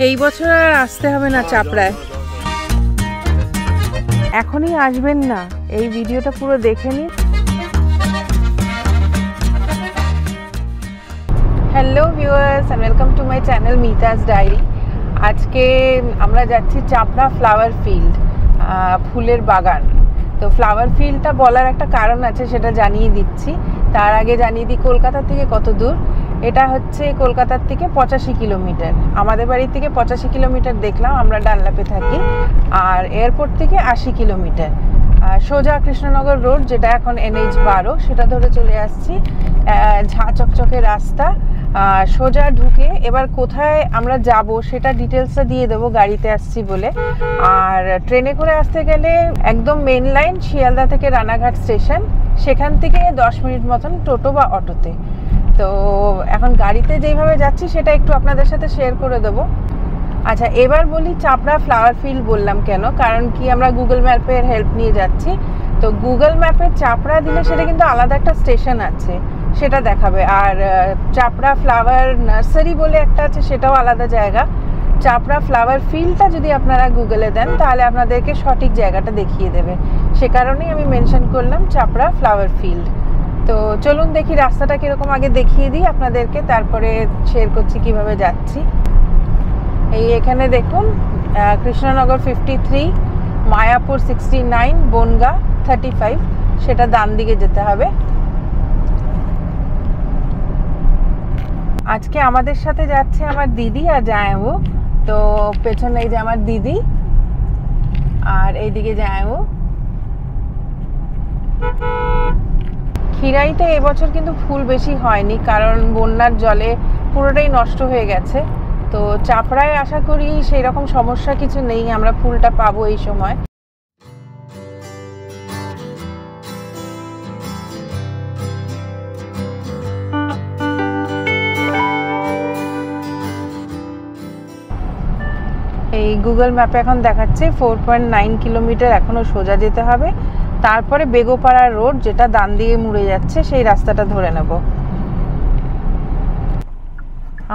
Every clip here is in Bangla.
এই বছর আর আসতে হবে না চাপড়ায়। এখনই আসবেন না, এই ভিডিওটা পুরো দেখে নিন। Hello viewers and welcome to my channel Mita's diary. আজকে আমরা যাচ্ছি চাপড়া ফ্লাওয়ার ফিল্ড, ফুলের বাগান। তো ফ্লাওয়ার ফিল্ডটা বলার একটা কারণ আছে, সেটা জানিয়ে দিচ্ছি। তার আগে জানিয়ে দিই কলকাতা থেকে কত দূর। এটা হচ্ছে কলকাতার থেকে 85 কিলোমিটার। আমাদের বাড়ি থেকে 85 কিলোমিটার দেখলাম, আমরা ডানলাপে থাকি। আর এয়ারপোর্ট থেকে 80 কিলোমিটার। সোজা কৃষ্ণনগর রোড, যেটা এখন NH 12, সেটা ধরে চলে আসছি। ঝাঁ চকচকে রাস্তা, সোজা ঢুকে এবার কোথায় আমরা যাব সেটা ডিটেলসটা দিয়ে দেবো গাড়িতে আসছি বলে। আর ট্রেনে করে আসতে গেলে একদম মেন লাইন শিয়ালদা থেকে রানাঘাট স্টেশন, সেখান থেকে 10 মিনিট মতন টোটো বা অটোতে। তো এখন গাড়িতে যেইভাবে যাচ্ছি সেটা একটু আপনাদের সাথে শেয়ার করে দেবো। আচ্ছা, এবার বলি চাপড়া ফ্লাওয়ার ফিল্ড বললাম কেন, কারণ কি আমরা গুগল ম্যাপের হেল্প নিয়ে যাচ্ছি। তো গুগল ম্যাপে চাপড়া দিলে সেটা কিন্তু আলাদা একটা স্টেশন আছে, সেটা দেখাবে। আর চাপড়া ফ্লাওয়ার নার্সারি বলে একটা আছে, সেটাও আলাদা জায়গা। চাপড়া ফ্লাওয়ার ফিল্ডটা যদি আপনারা গুগলে দেন তাহলে আপনাদেরকে সঠিক জায়গাটা দেখিয়ে দেবে। সে কারণেই আমি মেনশন করলাম চাপড়া ফ্লাওয়ার ফিল্ড। তো চলুন দেখি রাস্তাটা কীরকম, আগে দেখিয়ে দিই আপনাদেরকে, তারপরে শেয়ার করছি কিভাবে যাচ্ছি। এই এখানে দেখুন, কৃষ্ণনগর 53, মায়াপুর 69, বনগা 35, সেটা ডান দিকে যেতে হবে। আজকে আমাদের সাথে যাচ্ছে আমার দিদি আর জামাইবাবু। তো পেছনে এই যে আমার দিদি, আর এইদিকে জামাইবাবু। খিরাইতে এবছর কিন্তু ফুল বেশি হয়নি, কারণ বন্যার জলে পুরোটাই নষ্ট হয়ে গেছে। তো চাপড়ায় আশা করি সেই রকম সমস্যা কিছু নেই, আমরা ফুলটা পাবো এই সময়। এই গুগল ম্যাপে এখন দেখাচ্ছে 4.9 কিলোমিটার এখনো সোজা যেতে হবে। তারপরে বেগোপাড়া রোড, যেটা ডান দিকে মুড়ে যাচ্ছে, সেই রাস্তাটা ধরে নেব।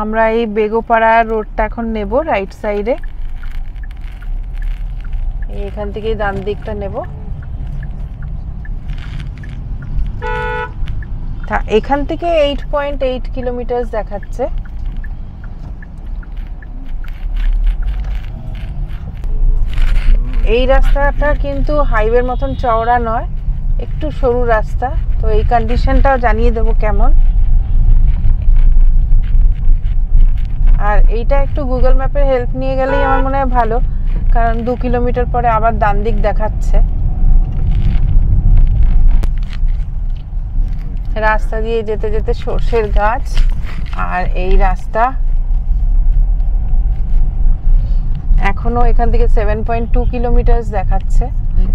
আমরা এই বেগোপাড়া রোডটা এখন নেব রাইট সাইডে, এখান থেকে ডান দিকটা নেব। এখান থেকে 8.8 কিলোমিটার দেখাচ্ছে। এই রাস্তাটা কিন্তু হাইওয়ের মতন চওড়া নয়, একটু সরু রাস্তা। তো এই কন্ডিশনটাও জানিয়ে দেবো কেমন। আর এইটা একটু গুগল ম্যাপের হেল্প নিয়ে গেলেই আমার মনে হয় ভালো, কারণ 2 কিলোমিটার পরে আবার ডান দিক দেখাচ্ছে। রাস্তা দিয়ে যেতে যেতে সর্ষের গাছ, আর এই রাস্তা এখনো এখান থেকে 7.2 কিলোমিটার দেখাচ্ছে।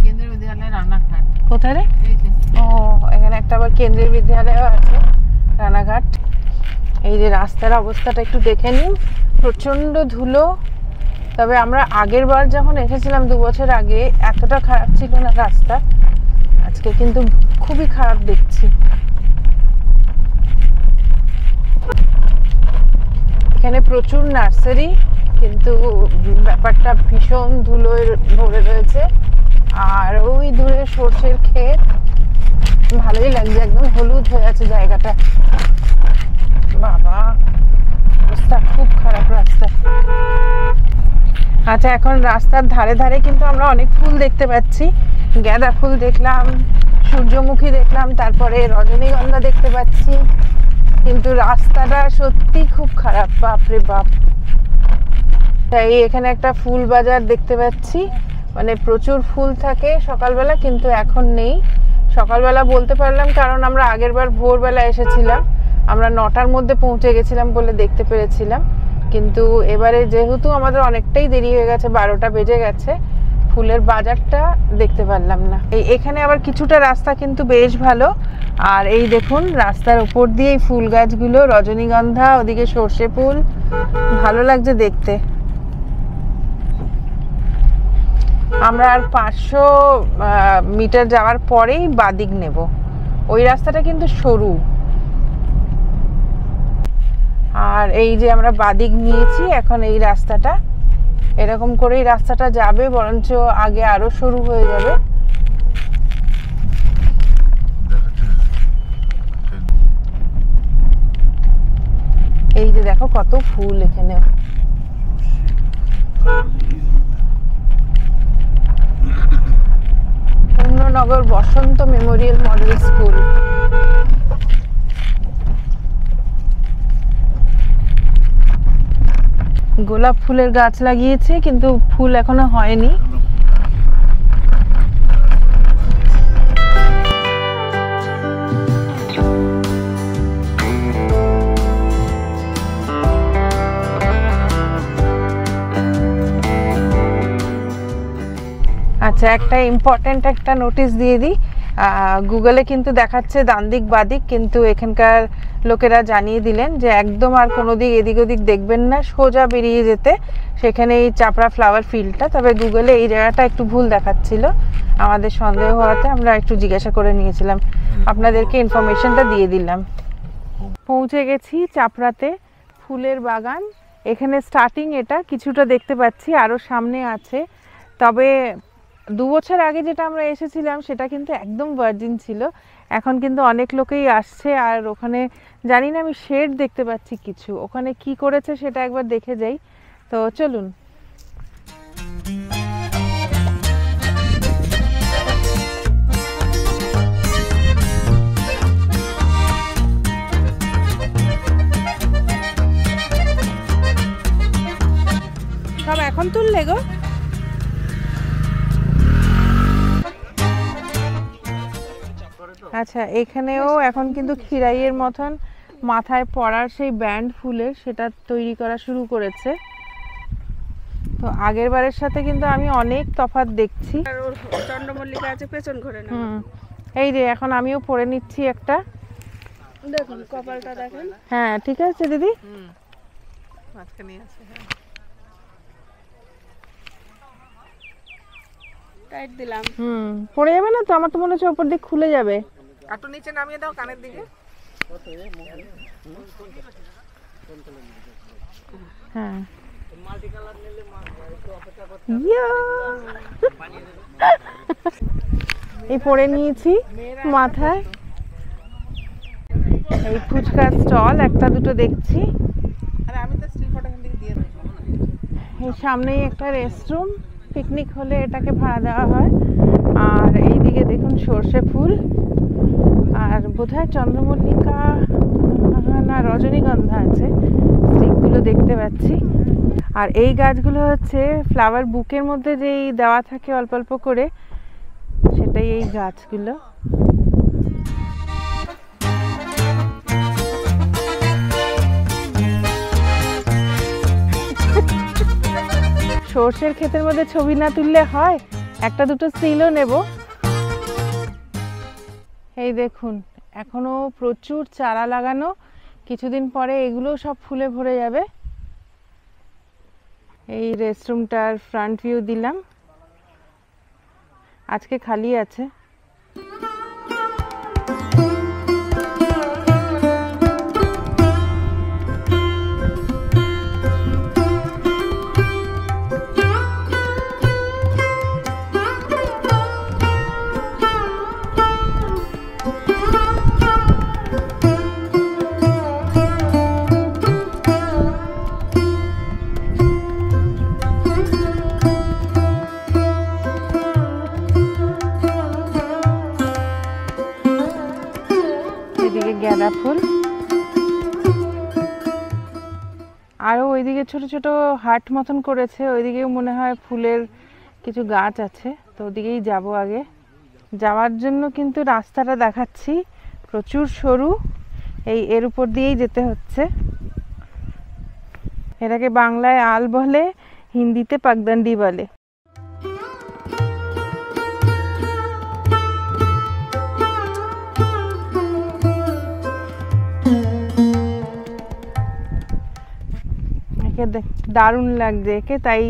কেন্দ্রীয় বিদ্যালয় রানাঘাট কোথায় রে? ও, এখানে একটা আবার কেন্দ্রীয় বিদ্যালয়ও আছে, রানাঘাট। এই যে রাস্তার অবস্থাটা একটু দেখে নিন, প্রচণ্ড ধুলো। তবে আমরা আগের বার যখন এসেছিলাম 2 বছর আগে, এতটা খারাপ ছিল না রাস্তা। আজকে কিন্তু খুবই খারাপ দেখছি। এখানে প্রচুর নার্সারি, কিন্তু ব্যাপারটা ভীষণ ধুলোয় ভরে রয়েছে। আর ওই দূরে সর্ষের ক্ষেত, ভালোই লাগছে, একদম হলুদ হয়ে আছে জায়গাটা। বাবা, রাস্তা খুব খারাপ রাস্তা। আচ্ছা, এখন রাস্তার ধারে ধারে কিন্তু আমরা অনেক ফুল দেখতে পাচ্ছি। গাঁদা ফুল দেখলাম, সূর্যমুখী দেখলাম, তারপরে রজনীগন্ধা দেখতে পাচ্ছি। কিন্তু রাস্তাটা সত্যি খুব খারাপ, বাপরে বাপ। তাই এখানে একটা ফুল বাজার দেখতে পাচ্ছি, মানে প্রচুর ফুল থাকে সকালবেলা, কিন্তু এখন নেই। সকালবেলা বলতে পারলাম কারণ আমরা আগের বার ভোরবেলা এসেছিলাম, আমরা 9টার মধ্যে পৌঁছে গেছিলাম বলে দেখতে পেরেছিলাম। কিন্তু এবারে যেহেতু আমাদের অনেকটাই দেরি হয়ে গেছে, 12টা বেজে গেছে, ফুলের বাজারটা দেখতে পারলাম না। এখানে আবার কিছুটা রাস্তা কিন্তু বেশ ভালো। আর এই দেখুন রাস্তার উপর দিয়ে এই ফুল গাছগুলো, রজনীগন্ধা, ওদিকে সর্ষে ফুল, ভালো লাগছে দেখতে। আমরা আর 500 মিটার যাওয়ার পরেই বাদিক নেব। ওই রাস্তাটা কিন্তু সরু। আর আর এই যে আমরা বাদিক নিয়েছি, এখন এই রাস্তাটা এরকম করেই রাস্তাটা যাবে, বরঞ্চ আগে আরো সরু হয়ে যাবে। এই যে দেখো কত ফুল এখানে। পূর্ণনগর বসন্ত মেমোরিয়াল মডেল স্কুল। গোলাপ ফুলের গাছ লাগিয়েছে, কিন্তু ফুল এখনো হয়নি। আচ্ছা, একটা ইম্পর্টেন্ট একটা নোটিশ দিয়ে দিই। গুগলে কিন্তু দেখাচ্ছে ডান দিক বাদিক, কিন্তু এখানকার লোকেরা জানিয়ে দিলেন যে একদম আর কোনো দিক এদিক ওদিক দেখবেন না, সোজা বেরিয়ে যেতে, সেখানে এই চাপড়া ফ্লাওয়ার ফিল্ডটা। তবে গুগলে এই জায়গাটা একটু ভুল দেখাচ্ছিল, আমাদের সন্দেহ হওয়াতে আমরা একটু জিজ্ঞাসা করে নিয়েছিলাম, আপনাদেরকে ইনফরমেশনটা দিয়ে দিলাম। পৌঁছে গেছি চাপড়াতে, ফুলের বাগান। এখানে স্টার্টিং, এটা কিছুটা দেখতে পাচ্ছি, আরও সামনে আছে। তবে 2 বছর আগে যেটা আমরা এসেছিলাম সেটা কিন্তু একদম ভার্জিন ছিল, এখন কিন্তু অনেক লোকেই আসছে। আর ওখানে জানি না, আমি শেড দেখতে পাচ্ছি কিছু, ওখানে কি করেছে সেটা একবার দেখে যাই। তো চলুন। সব এখন তুললে গো? আচ্ছা, এখানেও এখন কিন্তু খিরাইয়ের মতন মাথায় পরার সেই ব্যান্ড ফুলের, সেটা তৈরি করা শুরু করেছে। তো আগের বারের সাথে কিন্তু আমি অনেক তফাৎ দেখছি। চন্দ্রমল্লিকা আছে পেছন ঘরে না। এই যে এখন আমিও পরে নিচ্ছি একটা। দেখুন কপালটা দেখেন। হ্যাঁ ঠিক আছে দিদি। মাঝখানে আছে। টাইট দিলাম। পড়ে যাবে না তো? আমার তো মনে হচ্ছে উপর দিক খুলে যাবে। একটু নিচে নামিয়ে দাও কানের দিকে। হ্যাঁ, এই পরে নিয়েছি মাথায়। এই ফুচকার স্টল একটা দুটো দেখছি। আরে আমি তো স্টিল ফটো এখান থেকে দিয়ে দেব। এই সামনেই একটা রেস্টরুম, পিকনিক হলে এটাকে ভাড়া দেওয়া হয়। আর এইদিকে দেখুন সর্ষে ফুল, আর বোধহয় চন্দ্রমল্লিকা না রজনীগন্ধা আছে, স্টিকগুলো দেখতে পাচ্ছি। আর এই গাছগুলো হচ্ছে ফ্লাওয়ার বুকের মধ্যে যেই দেওয়া থাকে অল্প অল্প করে, সেটাই এই গাছগুলো। সর্ষের ক্ষেতের মধ্যে ছবি না তুললে হয়, একটা দুটো স্টিলও নেব। এই দেখুন এখনো প্রচুর চারা লাগানো, কিছুদিন পরে এগুলো সব ফুলে ভরে যাবে। এই রেস্টরুমটার ফ্রন্ট ভিউ দিলাম, আজকে খালি আছে। গাঁদা ফুল, আরও ওইদিকে ছোট ছোট হাট মতন করেছে, ওইদিকেও মনে হয় ফুলের কিছু গাছ আছে, তো ওদিকেই যাব। আগে যাওয়ার জন্য কিন্তু রাস্তাটা দেখাচ্ছি, প্রচুর সরু, এর উপর দিয়েই যেতে হচ্ছে। এটাকে বাংলায় আল বলে, হিন্দিতে পাগদন্ডি বলে। দারুণ লাগছে একে, তাই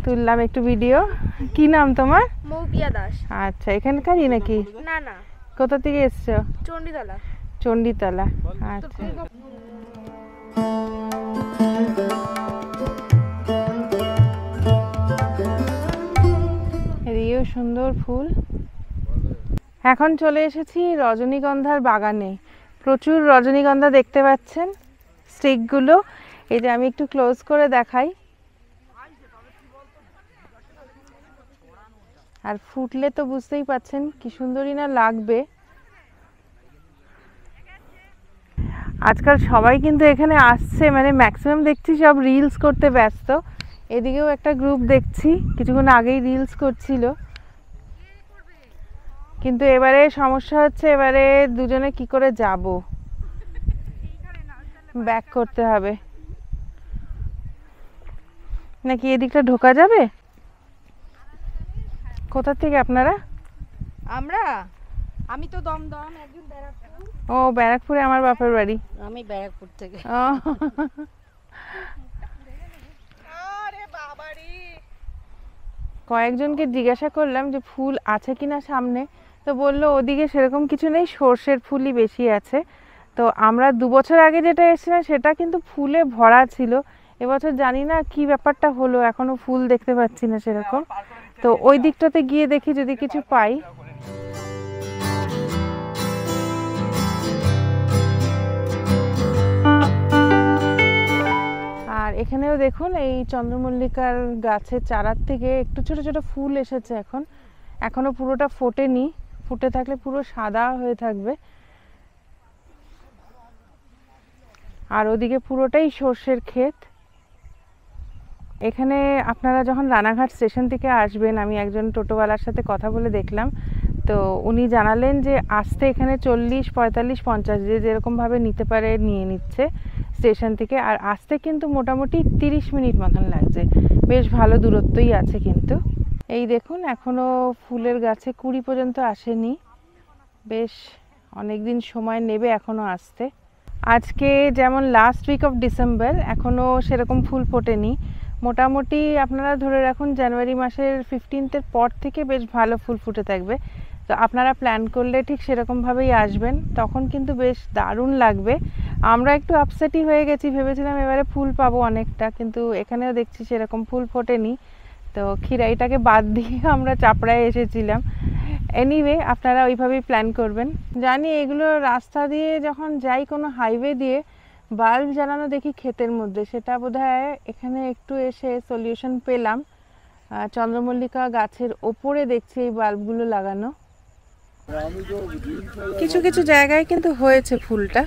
তুললাম একটু ভিডিও। কি নাম তোমার? মৌপিয়া দাস। আচ্ছা, এখানকারই নাকি? না না, কোথা থেকে এসছো? চণ্ডীতলা। চণ্ডীতলা, আচ্ছা। সুন্দর ফুল। এখন চলে এসেছি রজনীগন্ধার বাগানে। প্রচুর রজনীগন্ধা দেখতে পাচ্ছেন, স্টিকগুলো। এই যে আমি একটু ক্লোজ করে দেখাই। আর ফুটলে তো বুঝতেই পাচ্ছেন কি সুন্দরই না লাগবে। আজকাল সবাই কিন্তু এখানে আসছে, মানে ম্যাক্সিমাম দেখছি সব রিলস করতে ব্যস্ত। এদিকেও একটা গ্রুপ দেখছি কিছুক্ষণ আগেই রিলস করছিল। কিন্তু এবারে সমস্যা হচ্ছে, এবারে দুজনে কি করে যাব, ব্যাক করতে হবে নাকি এদিকটা ঢোকা যাবে? কোথা থেকে আপনারা? আমি তো দমদম, একজন ব্যারাকপুর। ও, ব্যারাকপুরে আমার বাপের বাড়ি। আমি ব্যারাকপুর থেকে। ও, কয়েকজনকে জিজ্ঞাসা করলাম যে ফুল আছে কিনা সামনে, তো বললো ওদিকে সেরকম কিছু নেই, সর্ষের ফুলই বেশি আছে। তো আমরা 2 বছর আগে যেটা এসেছিলাম সেটা কিন্তু ফুলে ভরা ছিল। এবছর জানি না কি ব্যাপারটা হলো, এখনো ফুল দেখতে পাচ্ছি না সেরকম। তো ওই দিকটাতে গিয়ে দেখি যদি কিছু পাই। আর এখানেও দেখুন এই চন্দ্রমল্লিকার গাছের চারার থেকে একটু ছোট ছোট ফুল এসেছে। এখনো পুরোটা ফোটেনি, ফুটে থাকলে পুরো সাদা হয়ে থাকবে। আর ওদিকে পুরোটাই সর্ষের ক্ষেত। এখানে আপনারা যখন রানাঘাট স্টেশন থেকে আসবেন, আমি একজন টোটোওয়ালার সাথে কথা বলে দেখলাম, তো উনি জানালেন যে আসতে এখানে 40, 45, 50 যে যেরকমভাবে নিতে পারে নিয়ে নিচ্ছে স্টেশন থেকে। আর আসতে কিন্তু মোটামুটি 30 মিনিট মতন লাগছে, বেশ ভালো দূরত্বই আছে। কিন্তু এই দেখুন এখনো ফুলের গাছে কুড়ি পর্যন্ত আসেনি, বেশ অনেক দিন সময় নেবে এখনো আসতে। আজকে যেমন লাস্ট উইক অফ ডিসেম্বর, এখনো সেরকম ফুল ফোটেনি। মোটামুটি আপনারা ধরে রাখুন জানুয়ারি মাসের 15 পর থেকে বেশ ভালো ফুল ফুটে থাকবে। তো আপনারা প্ল্যান করলে ঠিক সেরকমভাবেই আসবেন, তখন কিন্তু বেশ দারুণ লাগবে। আমরা একটু আপসেটই হয়ে গেছি, ভেবেছিলাম এবারে ফুল পাবো অনেকটা, কিন্তু এখানেও দেখছি সেরকম ফুল ফোটেনি। তো খিরাইটাকে বাদ দিয়ে আমরা চাপড়ায় এসেছিলাম। এনিওয়ে আপনারা ওইভাবেই প্ল্যান করবেন। জানি এগুলো রাস্তা দিয়ে যখন যাই কোনো হাইওয়ে দিয়ে, বাল্ব জ্বালানো দেখি ক্ষেতের মধ্যে, সেটা বোধহয় এখানে একটু এসে সলিউশন পেলাম। চন্দ্রমল্লিকা গাছের ওপরে দেখছি এই বাল্বগুলো লাগানো। কিছু কিছু জায়গায় কিন্তু হয়েছে ফুলটা।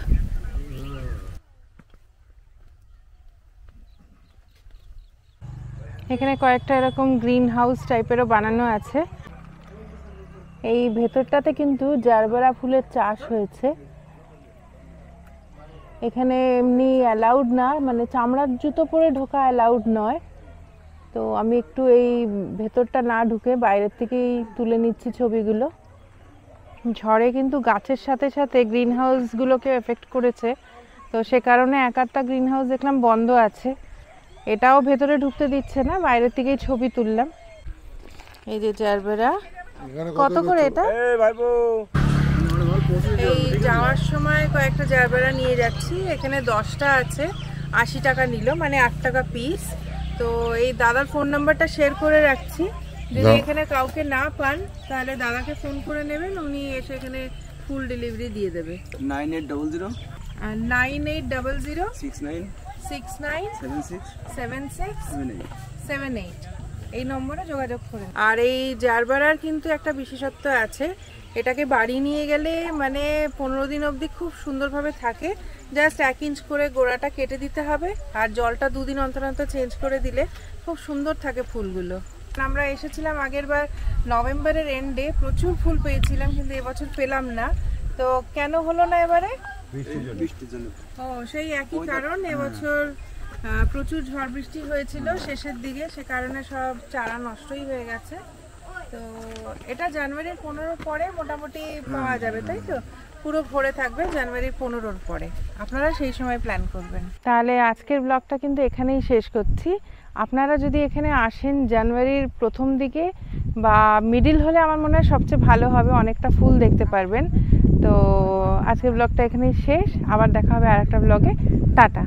এখানে কয়েকটা এরকম গ্রিন হাউস টাইপেরও বানানো আছে। এই ভেতরটাতে কিন্তু জারবেরা ফুলের চাষ হয়েছে। এখানে এমনি অ্যালাউড না, মানে চামড়ার জুতো পরে ঢোকা অ্যালাউড নয়। তো আমি একটু এই ভেতরটা না ঢুকে বাইরের থেকেই তুলে নিচ্ছি ছবিগুলো। ঝড়ে কিন্তু গাছের সাথে সাথে গ্রিন হাউসগুলোকে এফেক্ট করেছে, তো সে কারণে এক আধটা গ্রিন হাউস দেখলাম বন্ধ আছে। এটাও ভেতরে ঢুকতে দিচ্ছে না, বাইরের থেকেই ছবি তুললাম। এই যে জারবেরা, কত করে এটা? এই যাওয়ার সময় কয়েকটা জারবেরা নিয়ে যাচ্ছি। এখানে 10টা আছে, 80 টাকা নিল, মানে 8 টাকা পিস। তো এই দাদার ফোন নাম্বারটা শেয়ার করে রাখছি, যদি এখানে কাউকে না পান তাহলে দাদাকে ফোন করে নেবেন, উনি এসে এখানে ফুল ডেলিভারি দিয়ে দেবে। 9800 9800 69 69 76 76 78 78 এই নম্বরে যোগাযোগ করুন। আর এই জারবেরার কিন্তু একটা বিশেষত্ব আছে, এটাকে বাড়ি নিয়ে গেলে মানে 15 দিন অবধি খুব সুন্দরভাবে থাকে। জাস্ট 1 ইঞ্চ করে গোড়াটা কেটে দিতে হবে, আর জলটা 2 দিন অন্তর অন্তর চেঞ্জ করে দিলে খুব সুন্দর থাকে ফুলগুলো। আমরা এসেছিলাম আগের বার নভেম্বরের এন্ডে, প্রচুর ফুল পেয়েছিলাম, কিন্তু এবছর পেলাম না। তো কেন হলো না এবারে? বৃষ্টির জন্য। ও, সেই একই কারণ। এবছর প্রচুর ঝড় বৃষ্টি হয়েছিল শেষের দিকে, সে কারণে সব চারা নষ্টই হয়ে গেছে। তো এটা জানুয়ারির 15 পরে মোটামুটি পাওয়া যাবে, তাই তো? পুরো ভরে থাকবে জানুয়ারির 15 পরে, আপনারা সেই সময় প্ল্যান করবেন। তাহলে আজকের ব্লগটা কিন্তু এখানেই শেষ করছি। আপনারা যদি এখানে আসেন জানুয়ারির প্রথম দিকে বা মিডিল হলে আমার মনে হয় সবচেয়ে ভালো হবে, অনেকটা ফুল দেখতে পারবেন। তো আজকের ব্লগটা এখানেই শেষ, আবার দেখা হবে আরেকটা ব্লগে। টাটা।